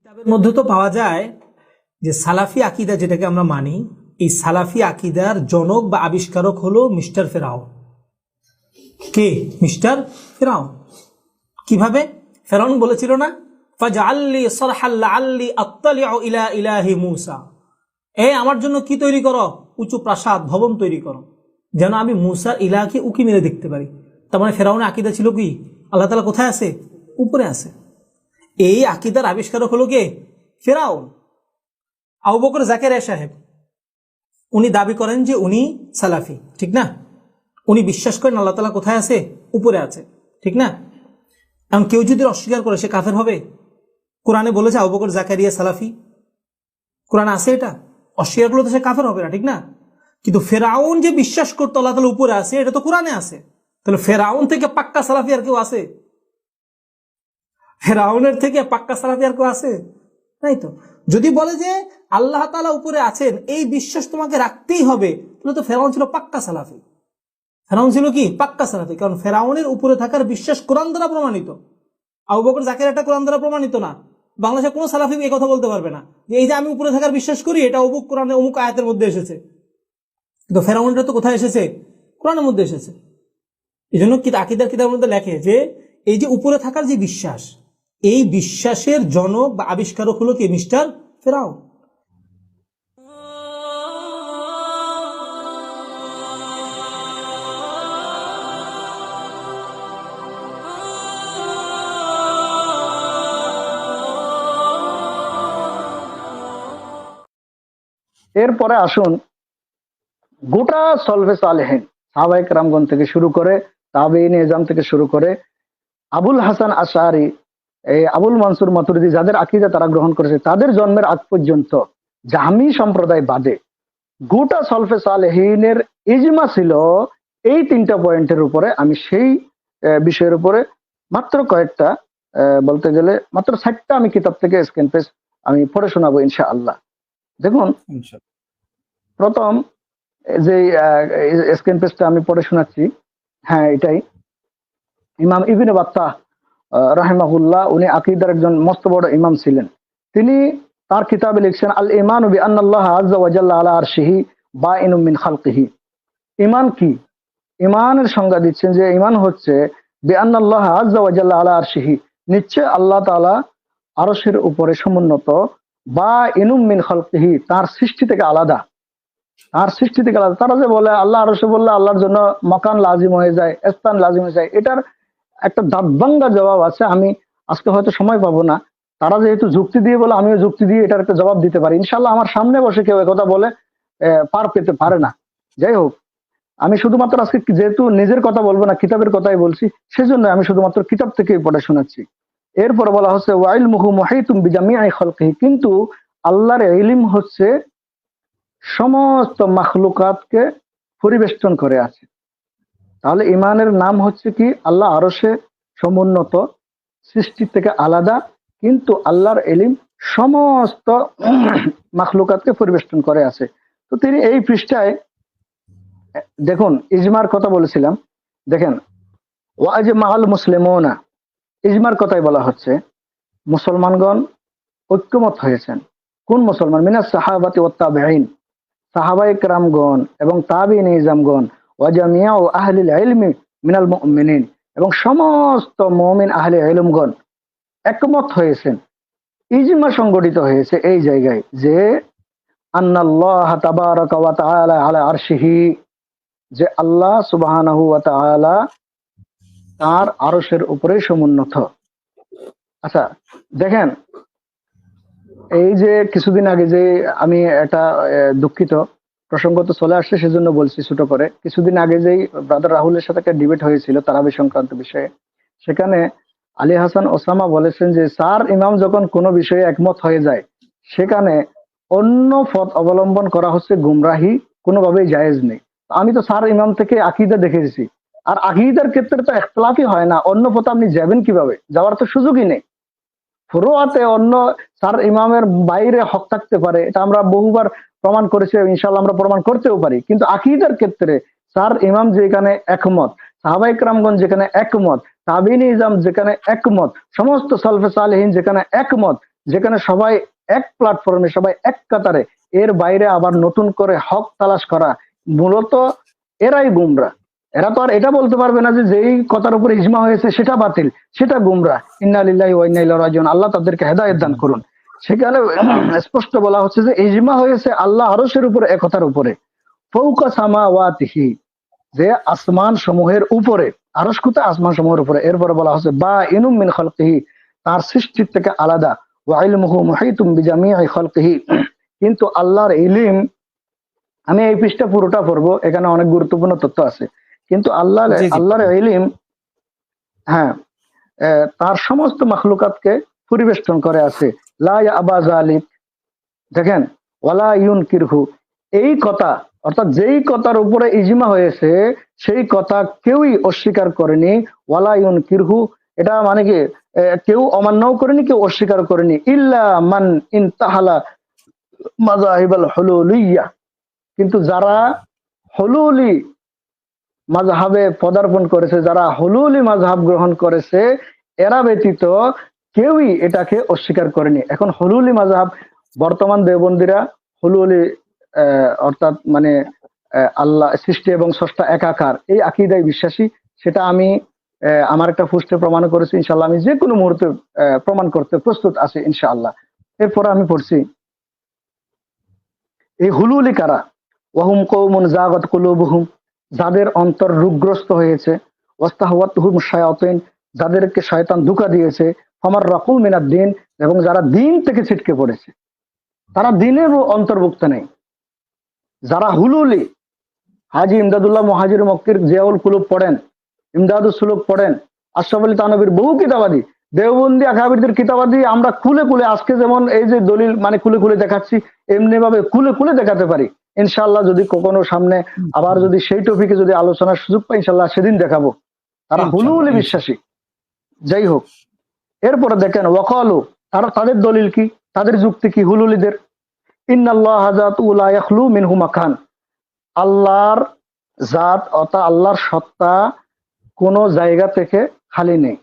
কিতাবের মধ্যে তো পাওয়া যায় যে সালাফি আকিদা যেটাকে আমরা মানি, এই সালাফি আকিদার জনক বা আবিষ্কারক হলো মিস্টার ফেরাউন। কে? মিস্টার ফেরাউন। কিভাবে? ফেরাউন বলেছিল না, ফাজআললি সারহাল লাআল্লি আত্তালিউ ইলা ইলাহি মূসা, আমার জন্য কি তৈরি করো? উঁচু প্রাসাদ ভবন তৈরি করো, যেন আমি মূসার ইলাহকে উকি মেরে দেখতে পারি। তার মানে ফেরাউনের আকিদা ছিল কি আল্লাহ তাআলা কোথায় আছে? উপরে আছে। এই আকিদার আবিষ্কারক হলো কে? ফেরাউন। আবু বকর জাকারিয়া সাহেব উনি দাবি করেন যে উনি সালাফি, ঠিক না? উনি বিশ্বাস করেন আল্লাহ তাআলা কোথায় আছে? উপরে আছে, ঠিক না? এখন কেউ যদি অস্বীকার করে সে কাফের হবে? কোরআনে বলেছে আবু বকর জাকারিয়া সালাফি, কোরআনে আছে এটা। অস্বীকার করলে তো সে কাফের হবে না, ঠিক না? কিন্তু ফেরাউন যে বিশ্বাস করতো আল্লাহ তাআলা উপরে আছে, এটা তো কোরআনে আছে। তাহলে ফেরাউন থেকে পাক্কা সালাফি আর কেউ আছে? ফেরাউনের থেকে পাক্কা সালাফি আর কেউ আছে? তাই তো। যদি বলে যে আল্লাহ তাআলা উপরে আছেন এই বিশ্বাস তোমাকে রাখতেই হবে, তাহলে তো ফেরাউন ছিল পাক্কা সালাফি। ফেরাউন ছিল কি? পাক্কা সালাফি। কারণ ফেরাউনের উপরে থাকার বিশ্বাস কোরআন দ্বারা প্রমাণিত। আবু বকর জাকারিয়াটা কোরআন দ্বারা প্রমাণিত না। বাংলাদেশে কোনো সালাফি এই কথা বলতে পারবে না যে এই যে আমি উপরে থাকার বিশ্বাস করি এটা অমুক কোরআনে অমুক আয়াতের মধ্যে এসেছে। কিন্তু ফেরাউনটা তো কোথায় এসেছে? কোরআনের মধ্যে এসেছে। এই জন্য আকিদার কিতাবের মধ্যে লেখে যে এই যে উপরে থাকার যে বিশ্বাস, এই বিশ্বাসের জনক বা আবিষ্কারক হলো কি? মিস্টার ফেরাউন। এরপরে আসুন গোটা সলভে সালেহিন সাহাবায়ে কেরামগণ থেকে শুরু করে তাবেঈন এজাম থেকে শুরু করে আবুল হাসান আশআরী, এই আবুল মানসুর মাতুরিদি, যাদের আকীদা তারা গ্রহণ করেছে, তাদের জন্মের আগ পর্যন্ত জাহমি সম্প্রদায় বাদে গোটা সলফে সালেহিনের ইজমা ছিল এই তিনটা পয়েন্টের উপরে। আমি সেই বিষয়ের উপরে মাত্র কয়েকটা, বলতে গেলে মাত্র 60টা আমি কিতাব থেকে স্ক্রিন পেজ আমি পড়ে শোনাবো ইনশাআল্লাহ। দেখুন, প্রথম যে স্ক্রিন পেজটা আমি পড়ে শোনাচ্ছি, হ্যাঁ এটাই। ইমাম ইবনে বাত্তাহ রাহিমাহুল্লাহ, উনি আকীদার একজন মস্ত বড় ইমাম ছিলেন। তিনি তার কিতাবে লিখছেন আল ঈমানু বিআন্নাল্লাহ আযজা ওয়া জাল্লা আলা আরশিহি বাইনুম মিন খালকিহি। ঈমান কি? ঈমানের সংজ্ঞা দিচ্ছেন যে ঈমান হচ্ছে বিআন্নাল্লাহ আযজা ওয়া জাল্লা আলা আরশিহি, নিশ্চয় আল্লাহ তাআলা আরশের উপরে সমুন্নত, বাইনুম মিন খালকিহি, তার সৃষ্টি থেকে আলাদা। তার সৃষ্টি থেকে আলাদা। তারা যে বলে আল্লাহ আরশে বললে আল্লাহর জন্য মাকান লাজিম হয়ে যায়, স্থান লাজিম হয়ে যায়, এটার একটা দাঁতভাঙ্গা জবাব আছে। আমি আজকে হয়তো সময় পাবো না। তারা যেহেতু যুক্তি দিয়ে বলে, আমিও যুক্তি দিয়ে এটার একটা জবাব দিতে পারি ইনশাল্লাহ। আমার সামনে বসে কেউ একথা বলে পার পেতে পারে না। যাই হোক, আমি শুধুমাত্র আজকে যেহেতু নিজের কথা বলবো না, কিতাবের কথাই বলছি, সেজন্য আমি শুধুমাত্র কিতাব থেকেই পড়ে শোনাচ্ছি। এরপর বলা হচ্ছে ওয়াইলমুহু মুহীতুম বিজামিই খালকিহি, কিন্তু আল্লাহর ইলম হচ্ছে সমস্ত মাখলুকাতকে পরিবেষ্টন করে আছে। তাহলে ইমানের নাম হচ্ছে কি? আল্লাহ আরশে সমুন্নত, সৃষ্টির থেকে আলাদা, কিন্তু আল্লাহর ইলম সমস্ত মাখলুকাতকে পরিবেষ্টন করে আছে। তো তিনি এই পৃষ্ঠায় দেখুন ইজমার কথা বলেছিলাম, দেখেন ওয়াজমাআল মুসলিমুনা, ইজমার কথাই বলা হচ্ছে মুসলমানগণ ঐক্যমত হয়েছেন। কোন মুসলমান? মিনাস সাহাবাতি ওয়াত তাবিঈন, সাহাবায়ে কেরামগণ এবং তাবিঈন ইজামগণ, ওয়া জামিউ আহলিল ইলমি মিনাল মুমিনিন, এবং সমস্ত মুমিন আহলে ইলমগণ একমত হয়েছেন। ইজমা সংগঠিত হয়েছে এই জায়গায় যে আন্নাল্লাহ তাবারাকা ওয়া তাআলা আলা আরশিহি, যে আল্লাহ সুবহানাহু ওয়া তাআলা তার আরশের উপরে সমুন্নত। আচ্ছা দেখেন, এই যে কিছুদিন আগে যে আমি একটা দুঃখিত প্রসঙ্গ তো চলে আসছে সেজন্য বলছি ছোট করে, কিছুদিন আগে যেই ব্রাদার রাহুলের সাথে একটা ডিবেট হয়েছিল তারাবি সংক্রান্ত বিষয়ে, সেখানে আলী হাসান ওসামা বলেছেন যে স্যার ইমাম যখন কোনো বিষয়ে একমত হয়ে যায় সেখানে অন্য পথ অবলম্বন করা হচ্ছে গুমরাহি, কোনোভাবেই জায়েজ নেই। আমি তো স্যার ইমাম থেকে আকীদা দেখেছি, আর আকীদার ক্ষেত্রে তো ইখতিলাফই হয় না, অন্য পথে আপনি যাবেন কিভাবে? যাওয়ার তো সুযোগই নেই। ফুরুয়াতে অন্য স্যার ইমামের বাইরে হক থাকতে পারে, এটা আমরা বহুবার প্রমাণ করেছি, ইনশাআল্লাহ আমরা প্রমাণ করতেও পারি। কিন্তু আকীদার ক্ষেত্রে স্যার ইমাম যেখানে একমত, সাহাবায়ে কেরামগণ যেখানে একমত, তাবিঈন ইজাম যেখানে একমত, সমস্ত সালফে সালেহিন যেখানে একমত, যেখানে সবাই এক প্ল্যাটফর্মে, সবাই এক কাতারে, এর বাইরে আবার নতুন করে হক তালাশ করা, মূলত এরাই গুমরা। এরা তো আর এটা বলতে পারবে না যে যেই কথার উপর ইজমা হয়েছে সেটা বাতিল, সেটা গুমরা। ইন্না লিল্লাহি ওয়া ইন্না ইলাইহি রাজিউন, আল্লাহ তাদেরকে হেদায়েত দান করুন। সেখানে স্পষ্ট বলা হচ্ছে যে ইজমা হয়েছে আল্লাহ আরশের উপরে, একতার উপরে, ফৌকা সামাওয়াতিহি, যে আসমান সমূহের উপরে, আরশ কোথায়? আসমান সমূহের উপরে। এরপরে বলা হচ্ছে বা ইনুম মিন খালকিহি, তার সৃষ্টির থেকে আলাদা, ওয়া ইলমুহু মুহিতুম বিজামিই খালকিহি, কিন্তু আল্লাহর ইলম, আমি এই পৃষ্ঠা পুরোটা পড়বো, এখানে অনেক গুরুত্বপূর্ণ তথ্য আছে, কিন্তু জি জি আল্লাহর ইলম, হ্যাঁ, তার সমস্ত মাখলুকাতকে পরিবেষ্টন করে আছে। লা ইয়াবা যালিক, দেখেন, ওয়ালা ইউনকিরহু, এই কথা, অর্থাৎ যেই কথার উপরে ইজমা হয়েছে সেই কথা কেউই অস্বীকার করেনি। ওয়ালা ইউনকিরহু, এটা মানে কি, কেউ অমান্যও করেনি, কেউ অস্বীকার করেনি। ইল্লা মান ইনতাহালা মাযাহিবাল হুলুলিয়্যা, কিন্তু যারা হুলুলি মাযহাবে পদার্পণ করেছে, যারা হুলুলি মাযহাব গ্রহণ করেছে, এরা ব্যতীত কেউই এটাকে অস্বীকার করেনি। এখন হুলুলি মাযহাব, বর্তমান দেওবন্দীরা হুলুলি, অর্থাৎ মানে আল্লাহ সৃষ্টি এবং স্রষ্টা একাকার, এই আকীদায় বিশ্বাসী। সেটা আমি আমার একটা পোস্টে প্রমাণ করেছি, ইনশাআল্লাহ আমি যে কোনো মুহূর্তে প্রমাণ করতে প্রস্তুত আছি ইনশাআল্লাহ। এরপরে আমি পড়ছি, এই হুলুলি কারা? ওয়াহুম কওমুন জাগাত কুলুবুহুম, যাদের অন্তর রোগগ্রস্ত হয়েছে, ওয়াস্তাহওয়াতহুম শায়াতিন, যাদেরকে শয়তান ধোঁকা দিয়েছে, ফামার রাকু মিনাদ দ্বীন, এবং যারা দিন থেকে ছিটকে পড়েছে, তারা দিনের অন্তর্ভুক্ত নেই। যারা হুলুলি, হাজি ইমদাদুল্লাহ মুহাজির মক্কির জিয়াউল কুলুব পড়েন, ইমদাদুস সুলুক পড়েন, আশরাফ আলী থানভীর বহু কিতাবাদি, দেওবন্দি আকাবিরদের কিতাবাদি আমরা খুলে খুলে, আজকে যেমন এই যে দলিল মানে খুলে খুলে দেখাচ্ছি, এমনি ভাবে খুলে খুলে দেখাতে পারি ইনশাআল্লাহ। যদি কখনো সামনে আবার যদি সেই টপিকে যদি আলোচনার সুযোগ পাই, ইনশাআল্লাহ সেদিন দেখাবো। তারা হুলুলি বিশ্বাসী। যাই হোক, এরপরে দেখেন ওয়াকালু, তাদের দলিল কি, তাদের যুক্তি কি হুলুলিদের? ইন্নাল্লাহ যাতু লা ইয়াখলু মিনহু মাকান, আল্লাহর জাত অর্থাৎ আল্লাহর সত্তা কোন জায়গা থেকে খালি নেই,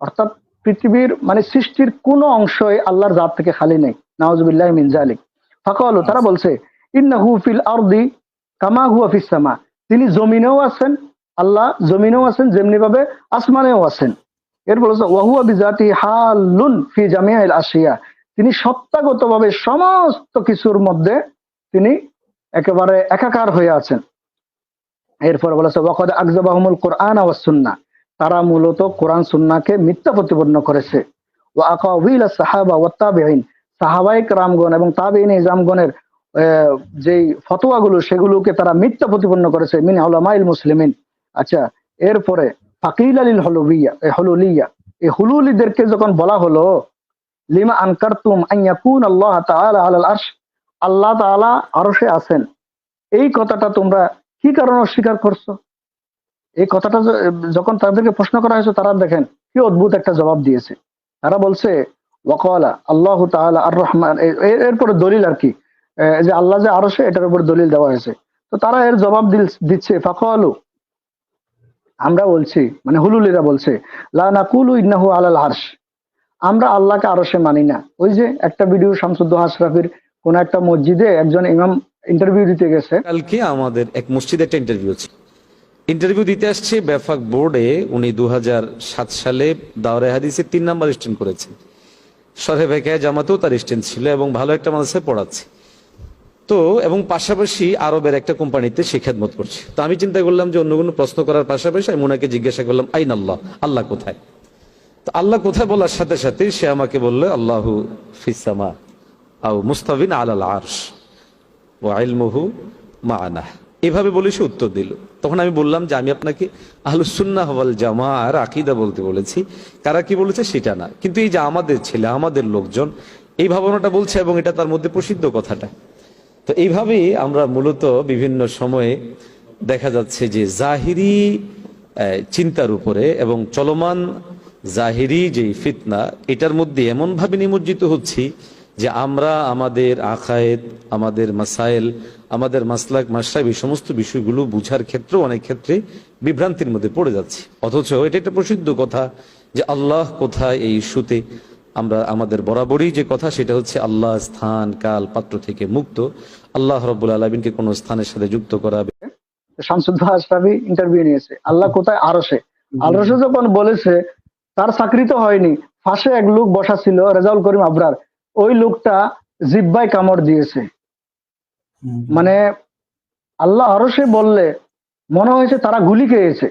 অর্থাৎ পৃথিবীর মানে সৃষ্টির কোন অংশই আল্লাহর জাত থেকে খালি নেই। নাউযুবিল্লাহি মিন যালিক। ফাকালু, তারা বলছে, ইন্নাহু ফিল আরদি কামা হুয়া ফিস সামা, তিনি জমিনেও আছেন, আল্লাহ জমিনেও আছেন যেমনি ভাবে আসমানেও আছেন। এর বলছে ওয়া হুয়া বিজাতি হালুন ফি জামিআল আশিয়া, তিনি সত্তাগতভাবে সমস্ত কিছুর মধ্যে তিনি একেবারে একাকার হয়ে আছেন। এরপর বলেছে ওয়াকাদ আকযাবাহুমুল কুরআন ওয়াস সুন্নাহ, তারা মূলত কোরআন সুন্নাহকে মিথ্যা প্রতিপন্ন করেছে। ওয়া আকাওয়িল সাহাবা ওয়াত তাবিঈন, সাহাবায়ে কেরামগণ এবং তাবিঈন ইজামগণের যেই ফতোয়াগুলো সেগুলোকে তারা মিথ্যা প্রতিপন্ন করেছে। মিন উলামাইল মুসলিমিন। আচ্ছা, এরপরে ফাকিল আলিল হুলুলিয়্যা, এই হুলুলিদেরকে যখন বলা হলো, লিমা আনকারতুম আন ইয়াকুন আল্লাহ তাআলা আলাল আরশ, আল্লাহ তাআলা আরশে আছেন, এই কথাটা তোমরা কি কারণে অস্বীকার করছো? এই কথাটা যখন তাদেরকে প্রশ্ন করা হয়েছে, তারা দেখেন কি অদ্ভুত একটা জবাব দিয়েছে। তারা বলছে ওয়াকালা আল্লাহু তাআলা আর রহমান, এরপরে দলিল আর কি, যে আল্লাহ যে আরশে, এটার উপর দলিল দেওয়া হয়েছে। তো তারা এর জবাব দিচ্ছে, ফাকালু, আমরা বলছি, মানে হুলুলিরা বলছে, লা নাকুলু ইন্নাহু আলাল আরশ, আমরা আল্লাহকে আরশে মানি না। ওই যে একটা ভিডিও শামসুদ্দোহা আশরাফির কোন একটা মসজিদে একজন ইমাম ইন্টারভিউ দিতে গেছে, কালকে আমাদের এক মসজিদে একটা ইন্টারভিউ ছিল। ইন্টারভিউ দিতে আসছে ব্যাপক বোর্ডে, উনি 2007 সালে দাওরায়ে হাদিসে 3 নাম্বার স্ট্যান্ড করেছেন। শরহে বেকায়ে জামাতেও তার স্ট্যান্ড ছিল এবং ভালো একটা মাদ্রাসায় পড়াচ্ছে। তো এবং পাশাপাশি আরবের একটা কোম্পানিতে সে খেদমত করছে। তো আমি চিন্তা করলাম যে অন্য কোনো প্রশ্ন করার পাশাপাশি আমি ওনাকে জিজ্ঞাসা করলাম আইন আল্লাহ, আল্লাহ কোথায়? তো আল্লাহ কোথায় বলার সাথে সাথে সে আমাকে বলল আল্লাহু ফিস সামা আও মুস্তাবিন আলাল আরশ ওয়া ইলমুহু মা'ানা, এভাবে বলে সে উত্তর দিল। তখন আমি বললাম যে আমি আপনাকে আহলুস সুন্নাহ ওয়াল জামাআর আকীদা বলতে বলেছি, কারা কি বলেছে সেটা না, কিন্তু এই যে আমাদের ছেলে আমাদের লোকজন এই ভাবনাটা বলছে এবং এটা তার মধ্যে প্রসিদ্ধ কথাটা। তো এইভাবেই আমরা মূলত বিভিন্ন সময়ে দেখা যাচ্ছে যে জাহিরি চিন্তার উপরে এবং চলমান জাহিরি যে ফিতনা, এটার মধ্যে এমনভাবে নিমজ্জিত হচ্ছি যে আমরা আমাদের আকায়েদ, আমাদের মাসাইল, আমাদের মাসলাক মাশরাব, এই সমস্ত বিষয়গুলো বুঝার ক্ষেত্রেও অনেক ক্ষেত্রে বিভ্রান্তির মধ্যে পড়ে যাচ্ছি। অথচ এটা একটা প্রসিদ্ধ কথা যে আল্লাহ কোথায় এই ইস্যুতে আমরা আমাদের বরাবরই যে কথা সেটা হচ্ছে আল্লাহ স্থান কাল পাত্র থেকে মুক্ত। আল্লাহ রাব্বুল আলামিনকে কোনো স্থানের সাথে যুক্ত করা শামসুদ্দোহা আশরাফি ইন্টারভিউ নিয়েছে, আল্লাহ কোথায়? আরশে। আরশে যখন বলেছে, তার চাকরি তো হয়নি, ফাঁসে এক লোক বসা ছিল, রেজাউল করিম আবরার, ওই লোকটা জিব্বায় কামড় দিয়েছে। মানে আল্লাহ আরশে বললে মনে হয়েছে তারা গুলি খেয়েছে।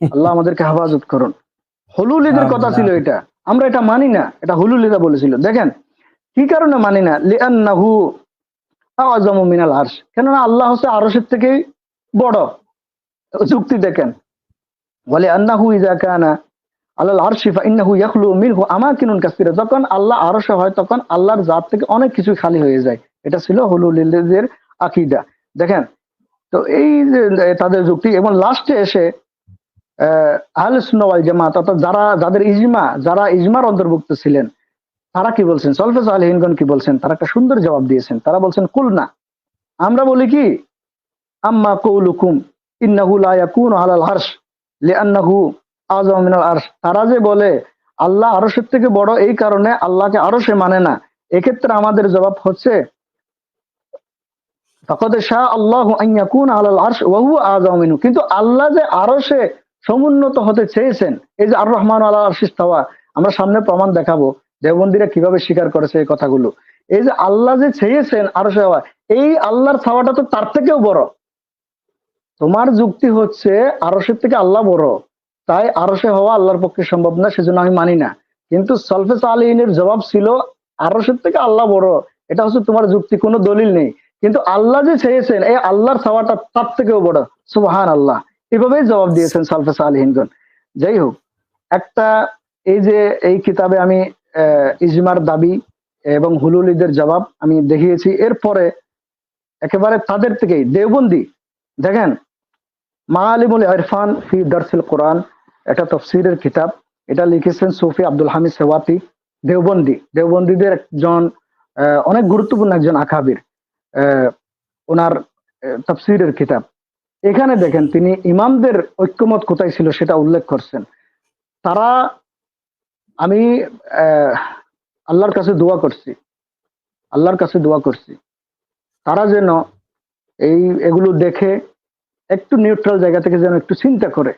আল্লাহ আমাদেরকে হেফাজত করুন। হুলুল ঈদের কথা ছিল এটা, আমরা এটা মানি না, এটা হুলুল ঈদা বলেছিল। দেখেন কি কারণে মানি না, লিআন্নাহু আ'যামু মিনাল আরশ, কেননা আল্লাহ হচ্ছে আরশের থেকে বড়। যুক্তি দেখেন, ওয়ালি আন্নাহু ইযা কানা আলাল আরশি ফাইন্নাহু ইয়াখলু মিনহু আমাকিনুন কাসীরা, যখন আল্লাহ আরশে হয় তখন আল্লাহর জাত থেকে অনেক কিছু খালি হয়ে যায়। এটা ছিল হুলুল ঈদের আকীদা। দেখেন তো এই যে তাদের যুক্তি, এবং লাস্টে এসে আহলে সুন্নাহ ওয়াল জামাত, অর্থাৎ যাদের যারা ইজমার অন্তর্ভুক্ত ছিলেন, তারা কি বলছেন, সলফে সালেহিনগণ কি বলছেন, তারা একটা সুন্দর জবাব দিয়েছেন। তারা বলছেন কুলনা, আমরা বলি কি, আম্মা কওলুকুম ইন্নাহু লা ইয়াকুনু আলাল আরশ লিআন্নাহু আ'যামু মিনাল আরশ, তারা যে বলে আল্লাহ আরশের থেকে বড় এই কারণে আল্লাহকে আরশে মানে না, এক্ষেত্রে আমাদের জবাব হচ্ছে ফাকাদ শাআ আল্লাহু আন ইয়াকুনা আলাল আরশ ওয়া হুয়া আ'যামু মিনহু, কিন্তু আল্লাহ যে আরশে সমুন্নত হতে চেয়েছেন, এই যে আর রহমান আলা আরশি ইস্তাওয়া, আমরা সামনে প্রমাণ দেখাবো দেওবন্দীরা কিভাবে স্বীকার করেছে এই কথাগুলো। এই যে আল্লাহ যে চেয়েছেন আরশে হওয়া, এই আল্লাহর ছাওয়াটা তো তার থেকেও বড়। তোমার যুক্তি হচ্ছে আরশের থেকে আল্লাহ বড়, তাই আরশে হওয়া আল্লাহর পক্ষে সম্ভব না, সেজন্য আমি মানি না। কিন্তু সলফে সালেহিনের জবাব ছিল আরশের থেকে আল্লাহ বড়, এটা হচ্ছে তোমার যুক্তি, কোনো দলিল নেই। কিন্তু আল্লাহ যে চেয়েছেন এই আল্লাহর ছাওয়াটা তার থেকেও বড়, সুবহানাল্লাহ। এভাবেই জবাব দিয়েছেন সলফে সালেহিনগণ। যাই হোক, একটা এই যে এই কিতাবে আমি ইজমার দাবি এবং হুলুল ঈদের জবাব আমি দেখিয়েছি। এরপরে একেবারে তাদের থেকেই দেওবন্দি, দেখেন মাআলিমুল ইরফান ফি দারসিল কোরআন, এটা তাফসীরের কিতাব, এটা লিখেছেন সুফি আব্দুল হামিদ সেওয়াতি, দেওবন্দীদের একজন অনেক গুরুত্বপূর্ণ একজন আকাবির, ওনার তাফসীরের কিতাব। এখানে দেখেন তিনি ইমামদের ঐক্যমত কোথায় ছিল সেটা উল্লেখ করছেন। তারা, আমি আল্লাহর কাছে দোয়া করছি তারা যেন এগুলো দেখে একটু নিউট্রাল জায়গা থেকে যেন একটু চিন্তা করে।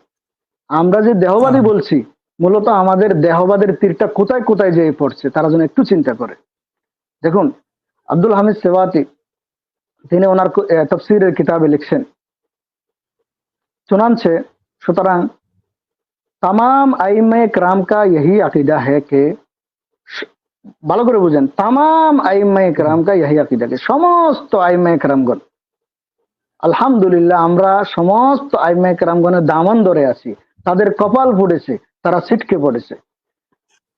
আমরা যে দেহবাদী বলছি, মূলত আমাদের দেহবাদের তীরটা কোথায় কোথায় যেয়ে পড়ছে, তারা যেন একটু চিন্তা করে। দেখুন আব্দুল হামিদ সেওয়াতি, তিনি ওনার তাফসীরের কিতাবে লিখছেন, चुनांचे সুতরাং तमाम आइम्मे कराम का यही अकीदा है कि, ভালো করে বুঝেন, তামাম আইম্মায়ে কেরাম কা ইহি আকীদা, সমস্ত আইম্মায়ে কেরামগণ, আলহামদুলিল্লাহ আমরা সমস্ত আইম্মায়ে কেরামগণের দামন ধরে আছি, তাদের কপাল ফুটেছে, তারা ছিটকে পড়েছে।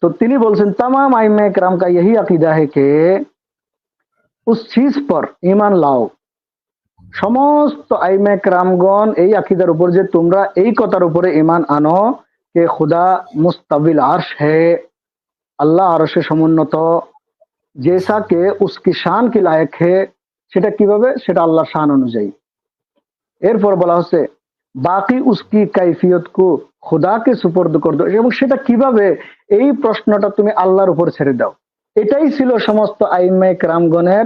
তো তিনি বলছেন तमाम आइम्माये कराम का यही अकीदा है कि उस चीज पर ईमान लाओ, সমস্ত আইম্মায়ে কেরামগণ এই আকীদার উপর যে তোমরা এই কথার উপরে ঈমান আনো কে খুদা মুস্তাবিল আরশ है, আল্লাহ আরশে সমুন্নত, जैसा के उसकी शान की लायक है, সেটা কিভাবে, সেটা আল্লাহর শান অনুযায়ী। এরপর বলা হচ্ছে বাকি উসকি কাইফিয়ত কো খুদাকে সুপর্দ কর দো, এবং সেটা কিভাবে, এই প্রশ্নটা তুমি আল্লাহর উপর ছেড়ে দাও। এটাই ছিল সমস্ত আইম্মায়ে কেরামগণের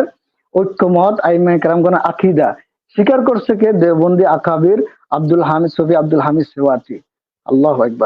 ঐক্যমত, আইম্মায়ে কেরামগণের আকীদা। স্বীকার করছে কে, দেওবন্দি আকাবির আব্দুল হামিদ সুফি আব্দুল হামিদ সেওয়াতি। আল্লাহু আকবার।